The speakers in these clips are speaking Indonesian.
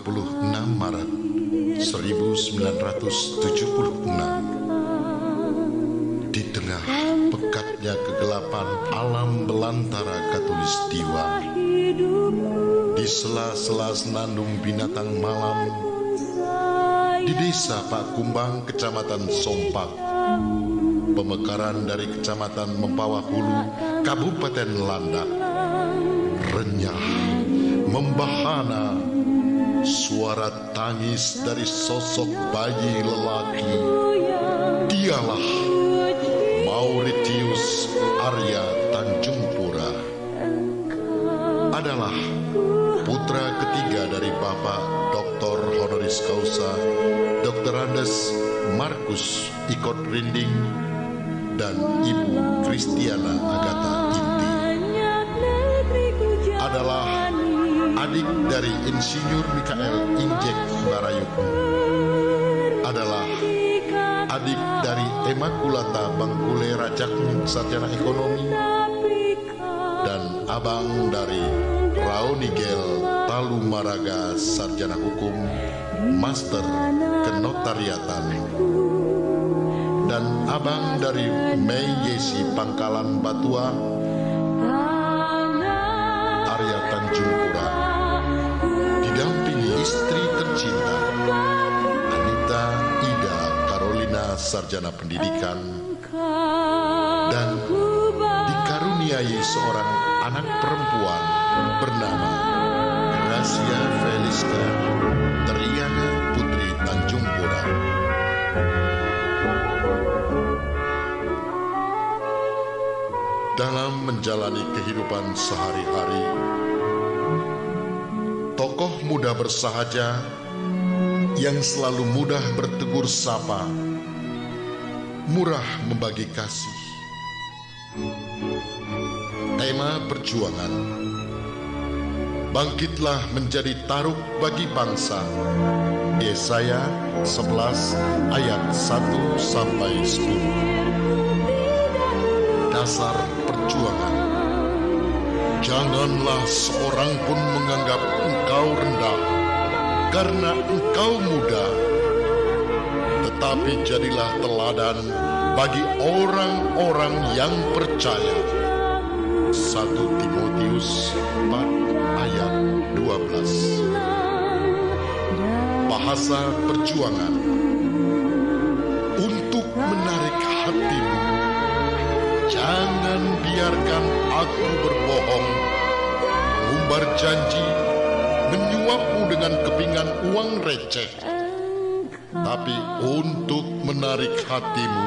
26 Maret 1976. Di tengah pekatnya kegelapan alam belantara katulistiwa, di sela-sela senandung binatang malam, di desa Pak Kumbang, Kecamatan Sompak, pemekaran dari Kecamatan Mempawah Hulu, Kabupaten Landak, renyah, membahana, suara tangis dari sosok bayi lelaki. Dialah Mauritius Arya Tanjungpura, adalah putra ketiga dari Bapak Dr. Honoris Causa Dr. Andes Markus Ikot Rinding dan Ibu Kristiana Agatha Inti. Adalah adik dari Insinyur Mikael Injek Barayuk. Adalah adik dari Emakulata Bangkule Rajak Sarjana Ekonomi dan abang dari Raunigel Talumaraga Sarjana Hukum Master Kenotariatan, dan abang dari Mei Yesi Pangkalan Batua Arya Tanjungpura, didampingi istri tercinta Anita Ida Carolina Sarjana Pendidikan, dan dikaruniai seorang anak perempuan bernama Gracia Feliska Triana Putri Tanjungpura. Dalam menjalani kehidupan sehari-hari, tokoh muda bersahaja yang selalu mudah bertegur sapa, murah membagi kasih. Tema perjuangan, bangkitlah menjadi taruk bagi bangsa. Yesaya 11 ayat 1 sampai 10. Dasar perjuangan, janganlah seorang pun menganggap engkau rendah karena engkau muda, tetapi jadilah teladan bagi orang-orang yang percaya. 1 Timotius 4 ayat 12. Bahasa perjuangan, untuk menarik hatimu, jangan biarkan aku berbohong, mengumbar janji, menyuapmu dengan kepingan uang receh. Tapi untuk menarik hatimu,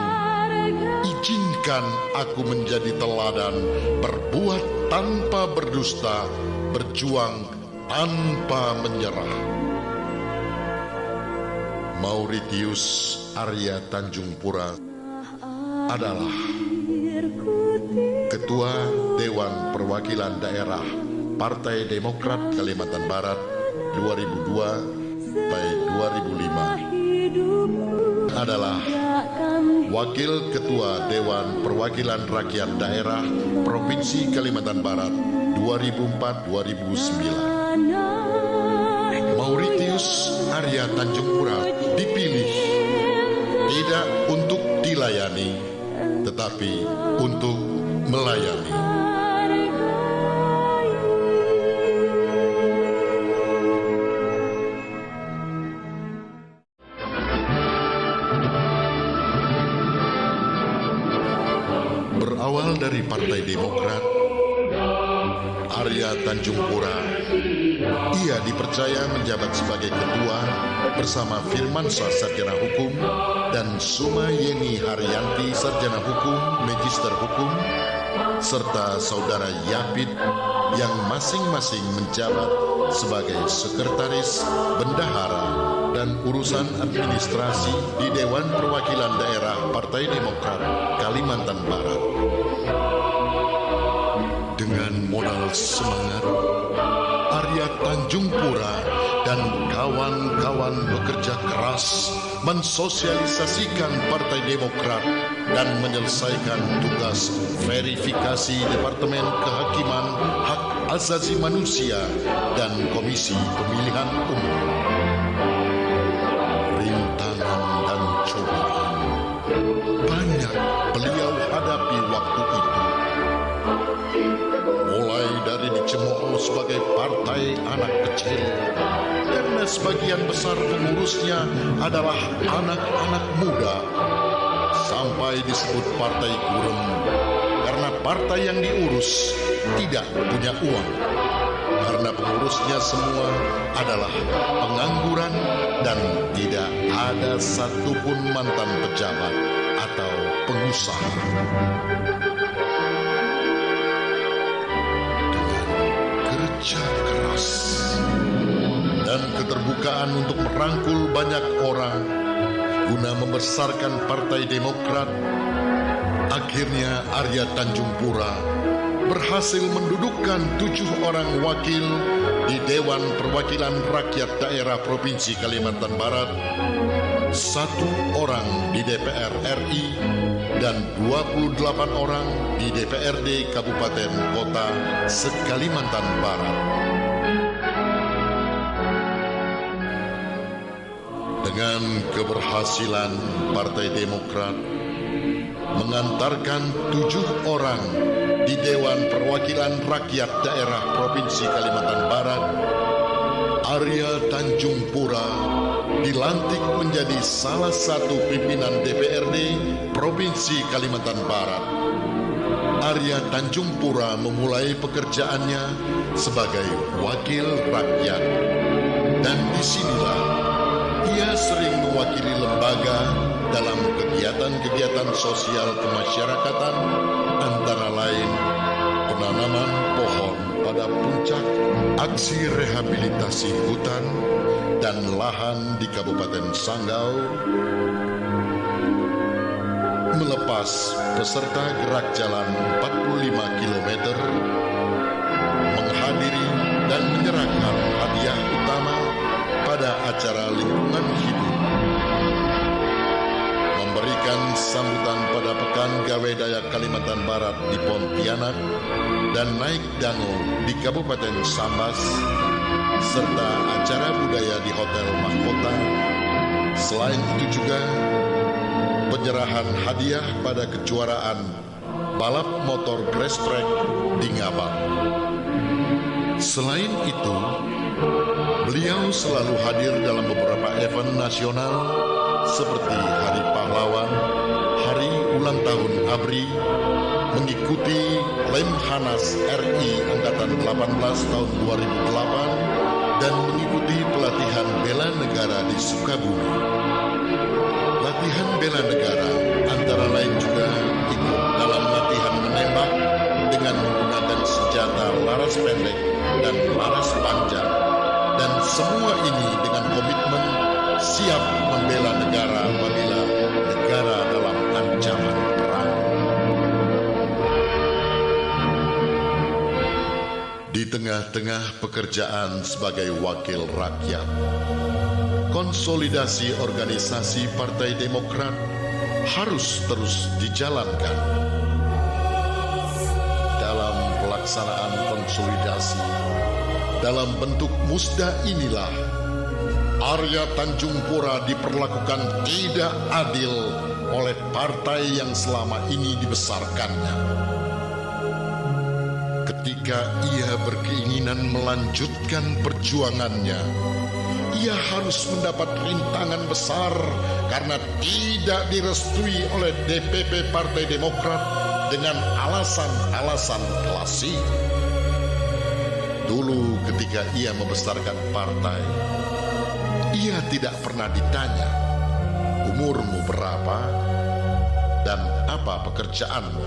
izinkan aku menjadi teladan, berbuat tanpa berdusta, berjuang tanpa menyerah. Mauritius Arya Tanjungpura adalah Ketua Dewan Perwakilan Daerah Partai Demokrat Kalimantan Barat 2002-2005. Adalah Wakil Ketua Dewan Perwakilan Rakyat Daerah Provinsi Kalimantan Barat 2004-2009. Mauritius Arya Tanjungpura dipilih tidak untuk dilayani, tetapi untuk melayani. Berawal dari Partai Demokrat, Arya Tanjungpura, ia dipercaya menjabat sebagai ketua bersama Firmansyah Sarjana Hukum dan Suma Yeni Haryanti Sarjana Hukum, Magister Hukum, serta Saudara Yapit yang masing-masing menjabat sebagai Sekretaris, Bendahara, dan Urusan Administrasi di Dewan Perwakilan Daerah Partai Demokrat Kalimantan Barat. Dengan modal semangat, Arya Tanjungpura dan kawan-kawan bekerja keras mensosialisasikan Partai Demokrat dan menyelesaikan tugas verifikasi Departemen Kehakiman Hak Asasi Manusia dan Komisi Pemilihan Umum. Rintangan dan cobaan banyak beliau hadapi waktu itu. Mulai dari dicemooh sebagai partai anak kecil, karena sebagian besar pengurusnya adalah anak-anak muda, sampai disebut partai kurem karena partai yang diurus tidak punya uang, karena pengurusnya semua adalah pengangguran dan tidak ada satupun mantan pejabat atau pengusaha. Kerja keras dan keterbukaan untuk merangkul banyak orang guna membesarkan Partai Demokrat, akhirnya Arya Tanjung Pura berhasil mendudukkan 7 orang wakil di Dewan Perwakilan Rakyat Daerah Provinsi Kalimantan Barat, 1 orang di DPR RI, dan 28 orang di DPRD Kabupaten Kota se-Kalimantan Barat. Dengan keberhasilan Partai Demokrat mengantarkan 7 orang di Dewan Perwakilan Rakyat Daerah Provinsi Kalimantan Barat, Arya Tanjung Pura dilantik menjadi salah satu pimpinan DPRD Provinsi Kalimantan Barat. Arya Tanjung Pura memulai pekerjaannya sebagai wakil rakyat, dan disinilah ia sering mewakili lembaga dalam kegiatan-kegiatan sosial kemasyarakatan, antara lain penanaman pohon pada puncak aksi rehabilitasi hutan dan lahan di Kabupaten Sanggau, melepas peserta gerak jalan 45 km, menghadiri dan menyerahkan hadiah utama pada acara lingkungan hidup, memberikan sambutan pada Pekan Gawe Daya Kalimantan Barat di Pontianak dan naik dango di Kabupaten Sambas, serta acara budaya di Hotel Mahkota. Selain itu juga penyerahan hadiah pada kejuaraan balap motor grass track di Ngabang. Selain itu, beliau selalu hadir dalam beberapa event nasional seperti Hari Pahlawan, Hari Ulang Tahun ABRI, mengikuti Lemhanas RI Angkatan 18 tahun 2008, dan mengikuti pelatihan bela negara di Sukabumi. Latihan bela negara antara lain juga ikut dalam latihan menembak dengan menggunakan senjata laras pendek dan laras panjang, dan semua ini dengan komitmen siap membela negara apabila negara dalam ancaman perang. Di tengah-tengah pekerjaan sebagai wakil rakyat, konsolidasi organisasi Partai Demokrat harus terus dijalankan. Dalam pelaksanaan konsolidasi dalam bentuk musda inilah Arya Tanjung Pura diperlakukan tidak adil oleh partai yang selama ini dibesarkannya. Ketika ia berkeinginan melanjutkan perjuangannya, ia harus mendapat rintangan besar karena tidak direstui oleh DPP Partai Demokrat dengan alasan-alasan klasik. Dulu ketika ia membesarkan partai, ia tidak pernah ditanya umurmu berapa dan apa pekerjaanmu.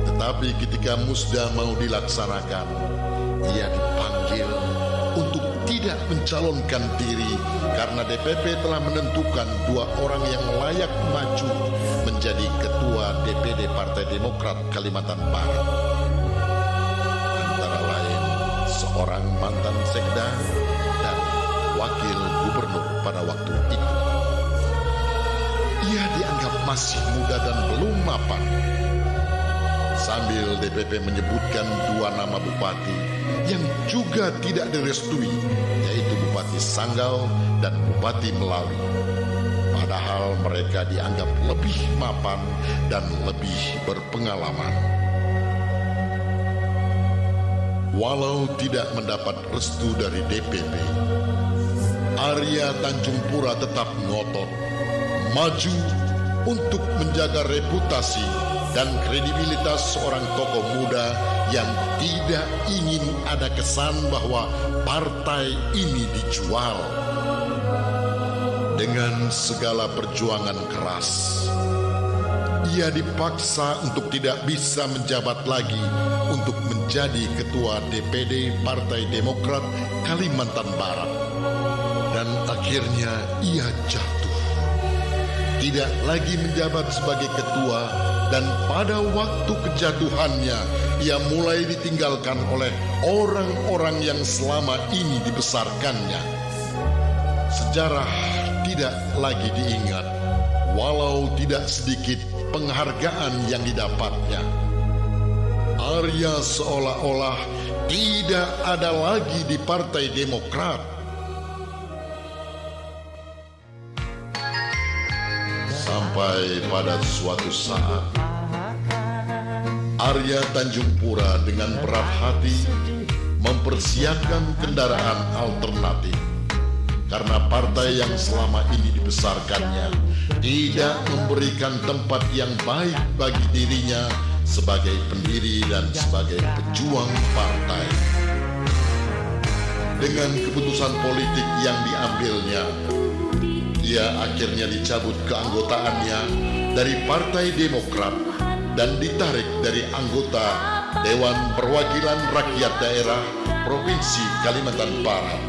Tetapi ketika musda mau dilaksanakan, ia dipanggil untuk tidak mencalonkan diri karena DPP telah menentukan 2 orang yang layak maju menjadi ketua DPD Partai Demokrat Kalimantan Barat. Antara lain seorang mantan sekda dan wakil gubernur pada waktu itu. Ia dianggap masih muda dan belum mapan. Sambil DPP menyebutkan dua nama bupati yang juga tidak direstui, yaitu Bupati Sanggau dan Bupati Melawi. Padahal mereka dianggap lebih mapan dan lebih berpengalaman. Walau tidak mendapat restu dari DPP, Arya Tanjung Pura tetap ngotot maju untuk menjaga reputasi dan kredibilitas seorang tokoh muda yang tidak ingin ada kesan bahwa partai ini dijual. Dengan segala perjuangan keras, ia dipaksa untuk tidak bisa menjabat lagi untuk menjadi Ketua DPD Partai Demokrat Kalimantan Barat. Dan akhirnya ia jatuh. Tidak lagi menjabat sebagai ketua, dan pada waktu kejatuhannya, ia mulai ditinggalkan oleh orang-orang yang selama ini dibesarkannya. Sejarah tidak lagi diingat, walau tidak sedikit penghargaan yang didapatnya. Arya seolah-olah tidak ada lagi di Partai Demokrat. Sampai pada suatu saat, Arya Tanjung Pura dengan berat hati mempersiapkan kendaraan alternatif. Karena partai yang selama ini dibesarkannya tidak memberikan tempat yang baik bagi dirinya sebagai pendiri dan sebagai pejuang partai. Dengan keputusan politik yang diambilnya, ia akhirnya dicabut keanggotaannya dari Partai Demokrat dan ditarik dari anggota Dewan Perwakilan Rakyat Daerah Provinsi Kalimantan Barat.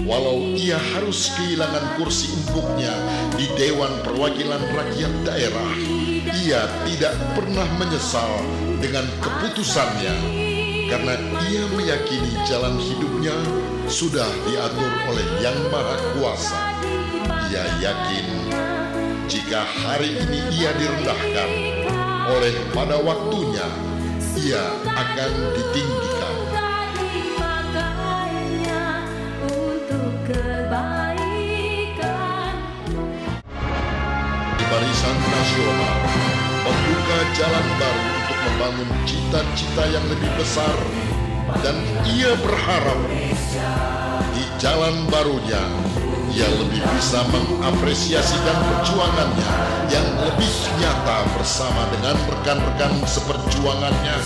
Walau ia harus kehilangan kursi empuknya di Dewan Perwakilan Rakyat Daerah, ia tidak pernah menyesal dengan keputusannya, karena ia meyakini jalan hidupnya sudah diatur oleh Yang Maha Kuasa. Ia yakin jika hari ini ia direndahkan, oleh pada waktunya ia akan ditinggikan. Di Barisan Nasional membuka jalan baru untuk membangun cita-cita yang lebih besar, dan ia berharap di jalan barunya ia lebih bisa mengapresiasi dan perjuangannya yang lebih nyata bersama dengan rekan-rekan seperjuangannya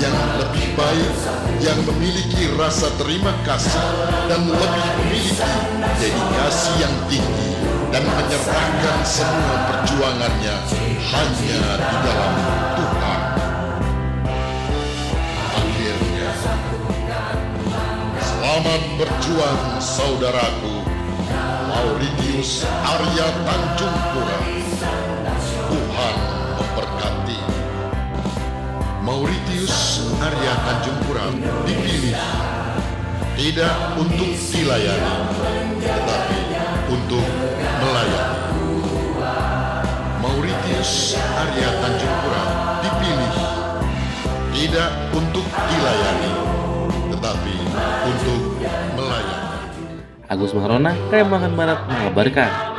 yang lebih baik, yang memiliki rasa terima kasih dan lebih memiliki dedikasi yang tinggi, dan menyerahkan semua perjuangannya hanya di dalam Tuhan. Akhirnya, selamat berjuang saudaraku Mauritius Arya Tanjung Pura. Tuhan memberkati. Mauritius Arya Tanjung Pura dipilih tidak untuk dilayani, tetapi untuk melayani. Mauritius Arya Tanjung Pura dipilih tidak untuk dilayani, tetapi untuk melayani. Agus Mahrona, Kalimantan Barat mengabarkan.